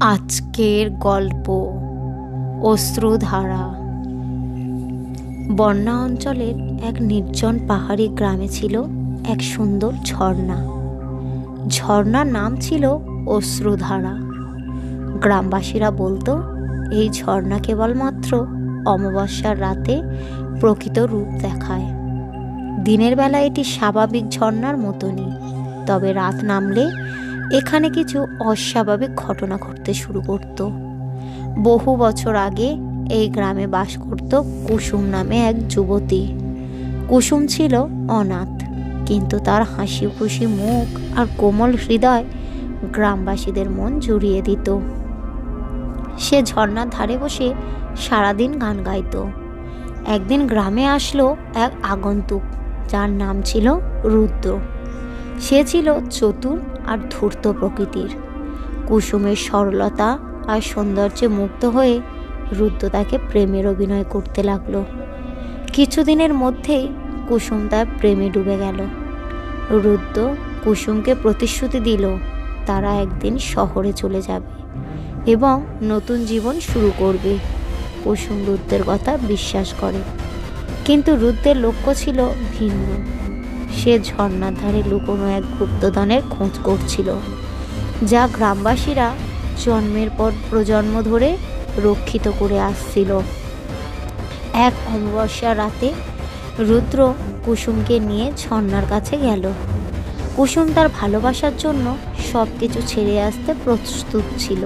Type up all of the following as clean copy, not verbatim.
আজকের গল্প অশ্রুধারা। বন্যা অঞ্চলের এক নির্জন পাহাড়ি গ্রামে ছিল এক সুন্দর ঝর্ণা। ঝর্ণার নাম ছিল অশ্রুধারা। গ্রামবাসীরা বলতো এই ঝর্ণা কেবলমাত্র অমাবস্যার রাতে প্রকৃত রূপ দেখায়। দিনের বেলা এটি স্বাভাবিক ঝর্ণার মতনই, তবে রাত নামলে এখানে কিছু অস্বাভাবিক ঘটনা ঘটতে শুরু করত। বহু বছর আগে এই গ্রামে বাস করত কুসুম নামে এক যুবতী। কুসুম ছিল অনাথ, কিন্তু তার হাসি খুশি মুখ আর কোমল হৃদয় গ্রামবাসীদের মন জুড়িয়ে দিত। সে ঝর্ণার ধারে বসে সারাদিন গান গাইত। একদিন গ্রামে আসলো এক আগন্তুক, যার নাম ছিল রুদ্র। সে ছিল চতুর আর ধূর্ত প্রকৃতির। কুসুমের সরলতা আর সৌন্দর্যে মুগ্ধ হয়ে রুদ্র তাকে প্রেমের অভিনয় করতে লাগলো। কিছুদিনের মধ্যেই কুসুম তার প্রেমে ডুবে গেল। রুদ্র কুসুমকে প্রতিশ্রুতি দিল তারা একদিন শহরে চলে যাবে এবং নতুন জীবন শুরু করবে। কুসুম রুদ্রের কথা বিশ্বাস করে, কিন্তু রুদ্রের লক্ষ্য ছিল ভিন্ন। সে ঝর্ণার ধারে লুকোনো এক গুপ্তধনের খোঁজ করছিল, যা গ্রামবাসীরা জন্মের পর প্রজন্ম ধরে রক্ষিত করে আসছিল। এক অমাবস্যার রাতে রুদ্র কুসুমকে নিয়ে ঝর্ণার কাছে গেল। কুসুম তার ভালোবাসার জন্য সব কিছু ছেড়ে আসতে প্রস্তুত ছিল,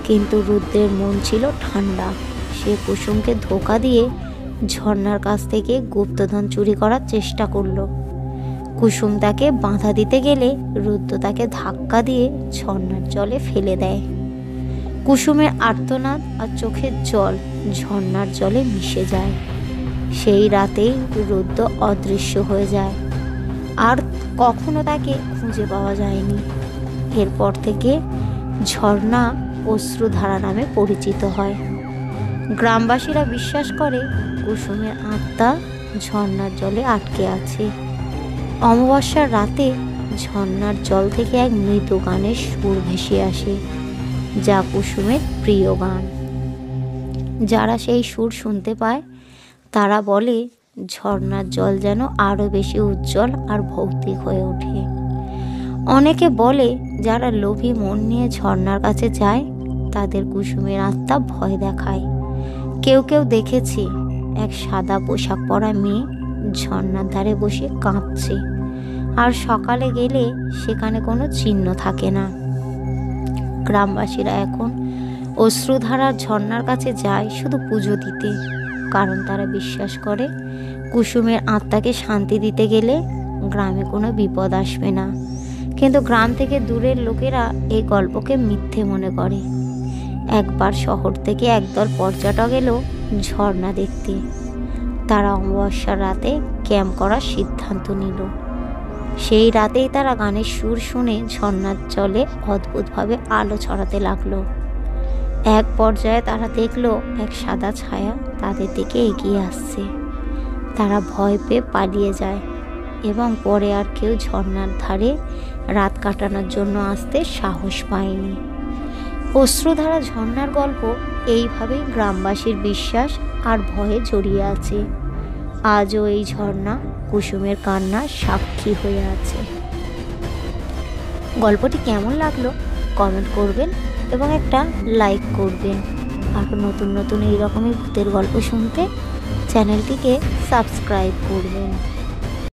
কিন্তু রুদ্রের মন ছিল ঠান্ডা। সে কুসুমকে ধোঁকা দিয়ে ঝর্ণার কাছ থেকে গুপ্তধন চুরি করার চেষ্টা করলো। কুসুম তাকে বাধা দিতে গেলে রুদ্র তাকে ধাক্কা দিয়ে ঝর্ণার জলে ফেলে দেয়। কুসুমের আর্তনাদ আর চোখের জল ঝর্ণার জলে মিশে যায়। সেই রাতেই রুদ্র অদৃশ্য হয়ে যায়, আর কখনো তাকে খুঁজে পাওয়া যায়নি। এরপর থেকে ঝর্ণা অশ্রুধারা নামে পরিচিত হয়। গ্রামবাসীরা বিশ্বাস করে কুসুমের আত্মা ঝর্ণার জলে আটকে আছে। অমাবস্যার রাতে ঝর্ণার জল থেকে এক মৃদু গানের সুর ভেসে আসে, যা কুসুমের প্রিয় গান। যারা সেই সুর শুনতে পায় তারা বলে ঝর্ণার জল যেন আরও বেশি উজ্জ্বল আর ভৌতিক হয়ে ওঠে। অনেকে বলে যারা লোভী মন নিয়ে ঝর্ণার কাছে যায় তাদের কুসুমের আত্মা ভয় দেখায়। কেউ কেউ দেখেছে এক সাদা পোশাক পরা মেয়ে ঝর্ণার ধারে বসে কাঁদছে, আর সকালে গেলে সেখানে কোনো চিহ্ন থাকে না। গ্রামবাসীরা এখন অশ্রুধারার ঝর্ণার কাছে যায় শুধু পুজো দিতে, কারণ তারা বিশ্বাস করে কুসুমের আত্মাকে শান্তি দিতে গেলে গ্রামে কোনো বিপদ আসবে না। কিন্তু গ্রাম থেকে দূরের লোকেরা এই গল্পকে মিথ্যে মনে করে। একবার শহর থেকে একদল পর্যটক এলো ঝর্ণা দেখতে। তারা অমাবস্যার রাতে ক্যাম্প করার সিদ্ধান্ত নিল। সেই রাতেই তারা গানের সুর শুনে ঝর্ণার জলে অদ্ভুতভাবে আলো ছড়াতে লাগলো। এক পর্যায়ে তারা দেখলো এক সাদা ছায়া তাদের দিকে এগিয়ে আসছে। তারা ভয় পেয়ে পালিয়ে যায় এবং পরে আর কেউ ঝর্ণার ধারে রাত কাটানোর জন্য আসতে সাহস পায়নি। অশ্রুধারা ঝর্ণার গল্প এইভাবেই গ্রামবাসীর বিশ্বাস আর ভয়ে জড়িয়ে আছে। আজও এই ঝর্ণা কুসুমের কান্নার সাক্ষী হয়ে আছে। গল্পটি কেমন লাগলো কমেন্ট করবেন এবং একটা লাইক করবেন। আর নতুন নতুন এই রকমই ভূতের গল্প শুনতে চ্যানেলটিকে সাবস্ক্রাইব করবেন।